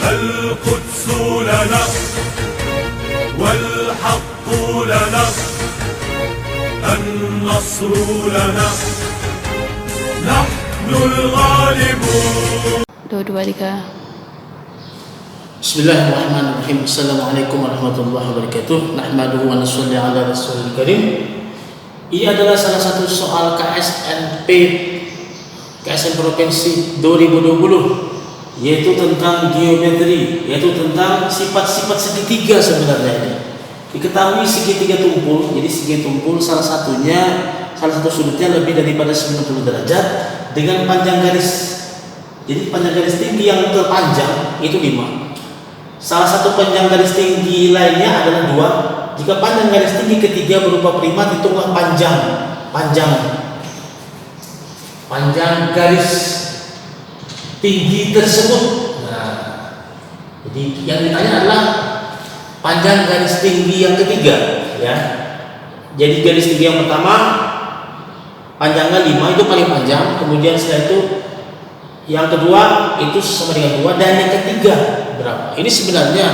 القدس لنا والحق لنا النصر لنا نحن الغالبون. 2, 2, 3. Bismillahirrahmanirrahim. Assalamualaikum warahmatullahi wabarakatuh. Nahmaduhu wa nusalli ala rasulil karim. Ini adalah salah satu soal KSNP Provinsi 2020, yaitu tentang geometri, yaitu tentang sifat-sifat segitiga. Sebenarnya ini diketahui segitiga tumpul. Jadi segitiga tumpul salah satu sudutnya lebih daripada 90 derajat dengan panjang garis. Jadi panjang garis tinggi yang terpanjang itu 5. Salah satu panjang garis tinggi lainnya adalah 2. Jika panjang garis tinggi ketiga berupa primat, hitunglah panjang garis tinggi tersebut. Nah, jadi yang ditanya adalah panjang garis tinggi yang ketiga, ya. Jadi garis tinggi yang pertama panjangnya 5, itu paling panjang. Kemudian setelah itu yang kedua itu sama dengan 2, dan yang ketiga berapa? Ini sebenarnya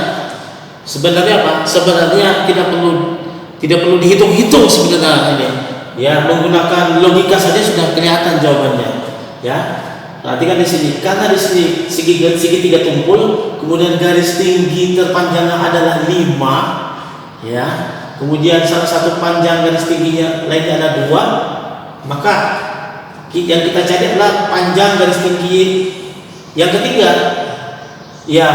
apa? Sebenarnya tidak perlu dihitung-hitung sebenarnya ini. Ya, menggunakan logika saja sudah kelihatan jawabannya. Ya. Perhatikan di sini, karena di sini segitiga tumpul, kemudian garis tinggi terpanjangnya adalah 5, ya. Kemudian salah satu panjang garis tingginya lainnya ada 2, maka yang kita cari adalah panjang garis tinggi yang ketiga. Ya,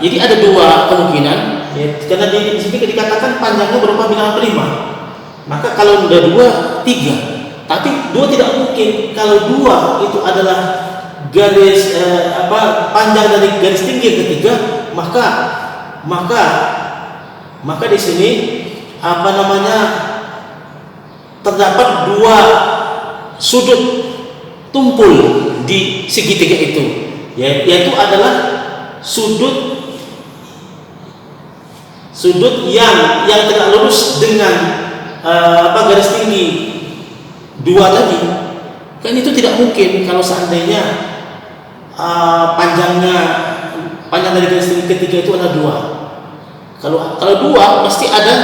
jadi ada 2 kemungkinan. Ya, karena di sini dikatakan panjangnya berupa bilangan prima. Maka kalau udah 2, 3. Tapi 2 tidak mungkin. Kalau 2 itu adalah garis panjang dari garis tinggi yang ketiga, maka di sini terdapat 2 sudut tumpul di segitiga itu, yaitu adalah sudut yang tegak lurus dengan garis tinggi 2 tadi. Kan itu tidak mungkin kalau seandainya panjang dari garis tinggi ketiga itu ada 2. Kalau 2 pasti ada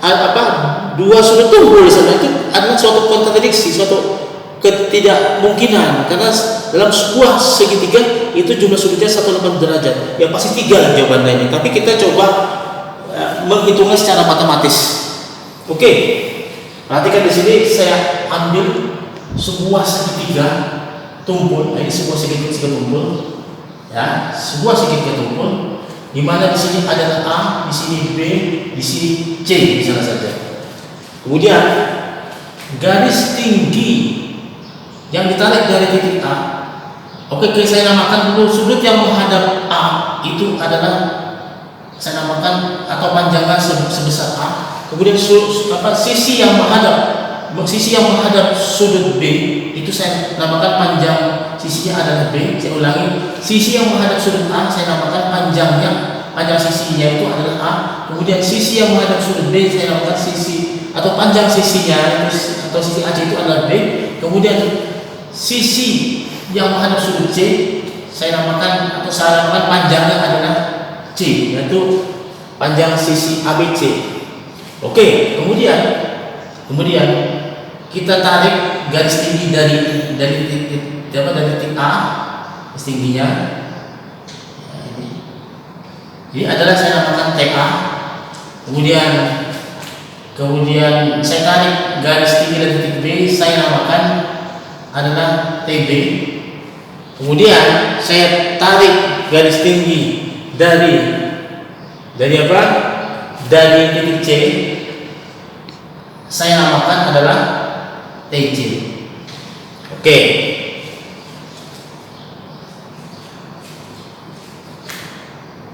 2 sudut tumpul di sana. Itu adalah suatu kontradiksi, suatu ketidakmungkinan, karena dalam sebuah segitiga itu jumlah sudutnya 180 derajat. Ya pasti 3 jawabannya ini. Tapi kita coba menghitungnya secara matematis. Oke. Perhatikan di sini saya ambil sebuah segitiga tumpul. Nah, ini sebuah segitiga tumpul. Ya, sebuah segitiga tumpul di mana di sini ada A, di sini B, di sini C misalnya saja. Kemudian garis tinggi yang ditarik dari titik A. Oke, saya namakan dulu sudut yang menghadap A itu adalah saya namakan atau panjangnya sebesar A. Kemudian sisi yang menghadap sudut B itu saya namakan panjang sisinya adalah B. Saya ulangi, sisi yang menghadap sudut A saya namakan panjang sisinya itu adalah A. Kemudian sisi yang menghadap sudut B saya namakan sisi atau panjang sisinya atau sisi AC itu adalah B. Kemudian sisi yang menghadap sudut C saya namakan panjangnya adalah C, yaitu panjang sisi ABC. Oke, kemudian kita tarik garis tinggi dari titik A, garis tingginya. Ini adalah saya namakan TA. Kemudian saya tarik garis tinggi dari titik B, saya namakan adalah TB. Kemudian saya tarik garis tinggi dari titik C, saya namakan adalah TC. Oke.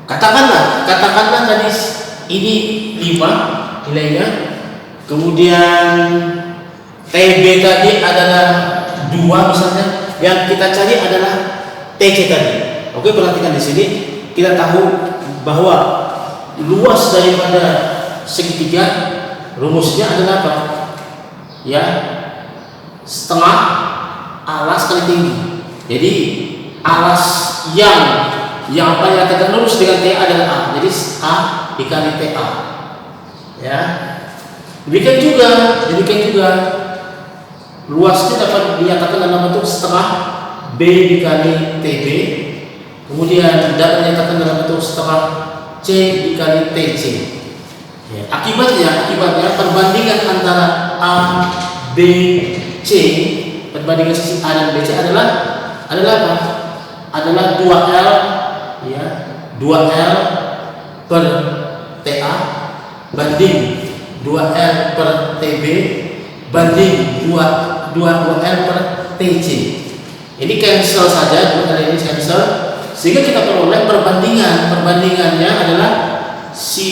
Katakanlah tadi ini 5 nilainya. Kemudian TB tadi adalah 2 misalnya. Yang kita cari adalah TC tadi. Oke, perhatikan di sini kita tahu bahwa luas daripada segitiga rumusnya adalah apa? Ya, setengah alas kali tinggi. Jadi alas yang yang apa yang tegak lurus dengan TA adalah A. Jadi A dikali TA. Ya. Demikian juga luasnya dapat dinyatakan dalam bentuk setengah B dikali TB. Kemudian dapat dinyatakan dalam bentuk setengah C dikali TC. Ya. Akibatnya perbandingan antara A, B, C, perbandingan sisi A dan BC adalah apa? Adalah 2L, ya, 2L per TA banding 2L per TB banding 2L per TC. Ini cancel saja, 2L ini cancel, sehingga kita peroleh perbandingannya adalah si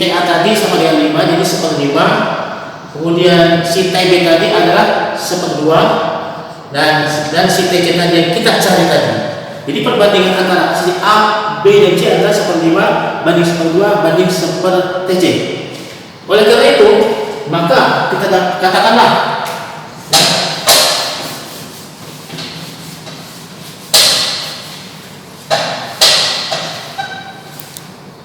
TA tadi sama dengan 5, jadi 1/5. Kemudian si TB tadi adalah 1/2 dan si TC tadi yang kita cari tadi. Jadi perbandingan antara si A, B dan C adalah 1/5 banding 1/2 banding 1/TC. Oleh karena itu, maka kita katakanlah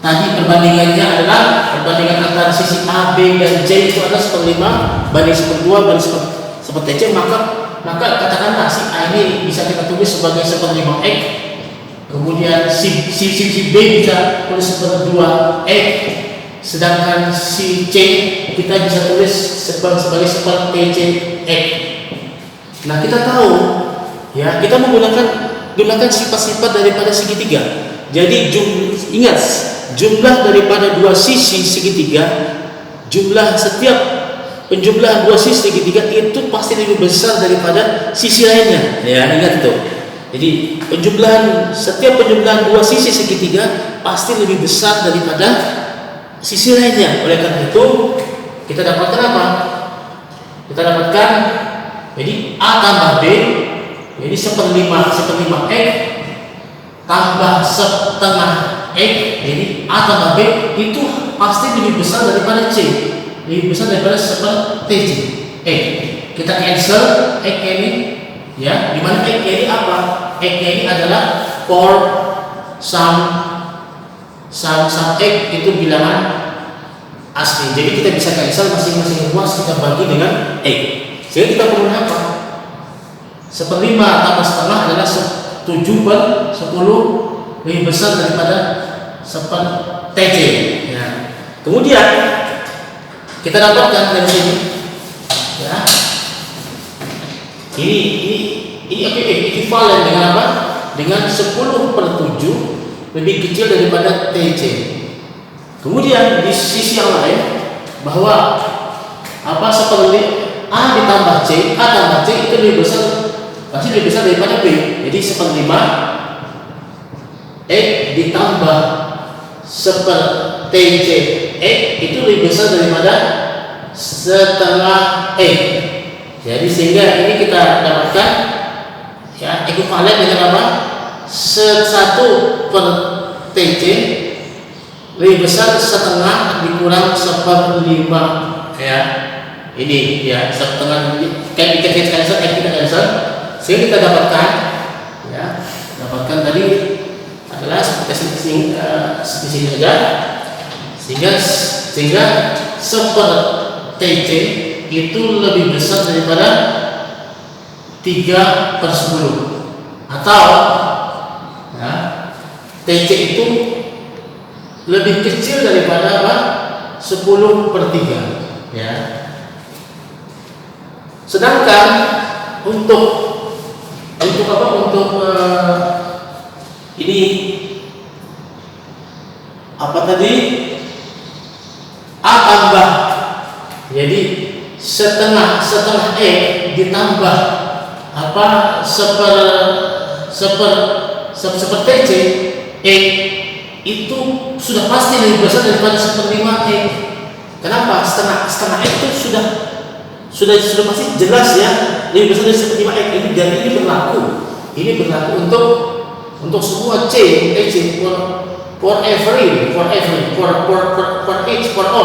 tadi perbandingannya adalah perbandingan antara sisi A, B dan C itu adalah 1/5 banding 1/2 banding 1/TC, maka katakanlah si A ini bisa kita tulis sebagai 1/5X, kemudian si B bisa tulis 1/2X, sedangkan si C kita bisa tulis sebagai 1/TCX. Nah, kita tahu ya, kita menggunakan sifat-sifat daripada segitiga. Jadi ingat, jumlah daripada dua sisi segitiga, setiap penjumlahan dua sisi segitiga itu pasti lebih besar daripada sisi lainnya. Ya, ingat itu. Jadi setiap penjumlahan dua sisi segitiga pasti lebih besar daripada sisi lainnya. Oleh karena itu, kita dapatkan apa? Kita dapatkan jadi A tambah B, jadi 1/5X tambah setengah X, jadi A tambah B itu pasti lebih besar daripada C, lebih besar daripada 1/TC. Kita cancel X ini, ya, dimana X ini apa? X ini adalah for sum X itu bilangan asli. Jadi kita bisa cancel masing-masing ruas kita bagi dengan X. Jadi kita perlu apa? 1/5 tambah setengah adalah 7/10 lebih besar daripada 1/TC. Ya. Kemudian kita dapatkan dari sini, ya, ini ekivalen dengan apa? Dengan 10/7 lebih kecil daripada TC. Kemudian di sisi yang lain bahwa apa, A tambah C itu pasti lebih besar daripada B. Jadi 1/5X ditambah 1/TC X itu lebih besar daripada setengah X. Jadi sehingga ini kita dapatkan, ya, ekivalen dengan apa? 1/TC lebih besar setengah dikurang 1/5, ya. Ini, ya, setengah kita cancel, kita cancel, sehingga kita dapatkan, ya, tadi adalah seperti sini saja, sehingga 1/TC itu lebih besar daripada 3/10, atau, ya, TC itu lebih kecil daripada apa? 10/3, ya. Sedangkan untuk apa? Ini apa tadi? A tambah, jadi setengah E ditambah apa? 1/TC itu sudah pasti lebih besar daripada 1/5X. Kenapa? Setengah X itu sudah pasti jelas, ya, lebih besar dari 1/5X. Ini berlaku untuk semua C, for all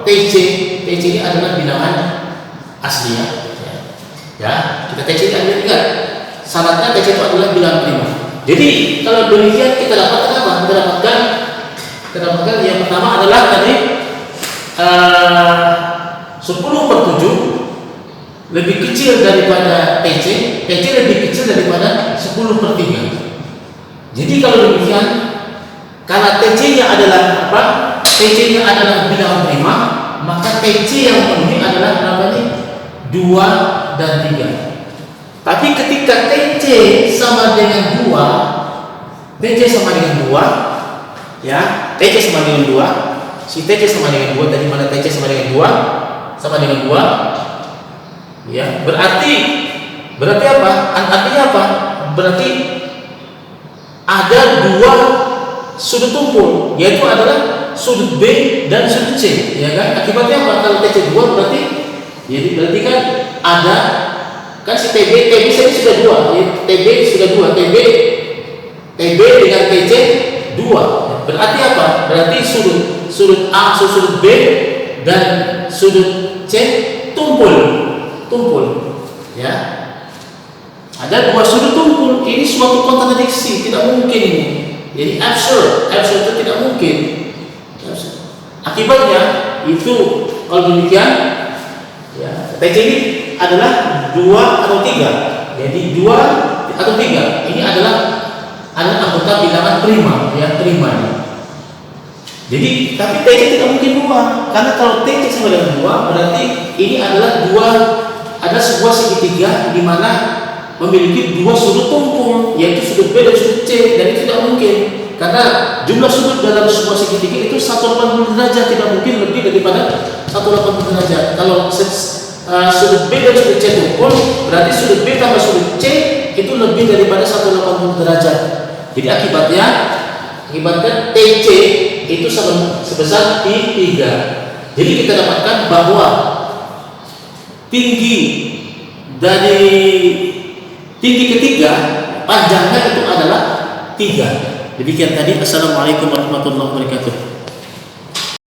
TC ini adalah bilangan asli, ya. Ya, kita TC ini ingat syaratnya TC itu adalah bilangan prima. Jadi kalau demikian kita dapatkan apa? Kita dapatkan yang pertama adalah tadi 10/7 lebih kecil daripada TC lebih kecil daripada 10/3. Jadi kalau demikian, karena TC-nya adalah apa? TC-nya adalah bilangan prima, maka TC yang memenuhi adalah namanya 2 dan 3. Tapi ketika TC sama dengan 2, ya, TC sama dengan 2, si TC sama dengan 2, dari mana TC sama dengan 2? Sama dengan 2. Ya, berarti apa? Artinya apa? Berarti ada 2 sudut tumpul, yaitu adalah sudut B dan sudut C, ya kan? Akibatnya apa? Kalau TC 2 berarti kan ada kan si TB saja sudah 2, ya, TB sudah 2, TB dengan TC 2. Berarti apa? Berarti sudut A, sudut B dan sudut C tumpul, ya. Ada 2 sudut tumpul. Ini suatu kontradiksi, tidak mungkin ini. Jadi absurd itu tidak mungkin. Akibatnya itu kalau demikian, ya, TC ini adalah 2 atau 3. Jadi 2 atau 3 ini adalah anggota bilangan prima, ya, prima ini. Jadi tapi TC tidak mungkin 2, karena kalau TC sama dengan 2 berarti ini adalah ada sebuah segitiga di mana memiliki 2 sudut tumpul, yaitu sudut B dan sudut C, dan itu tidak mungkin karena jumlah sudut dalam sebuah segitiga itu 180 derajat, tidak mungkin lebih daripada 180 derajat. Kalau sudut B dan sudut C tumpul, berarti sudut B tambah sudut C itu lebih daripada 180 derajat. Jadi akibatnya TC itu sebesar pi 3. Jadi kita dapatkan bahwa tinggi ketiga panjangnya itu adalah 3. Demikian tadi. Assalamualaikum warahmatullahi wabarakatuh.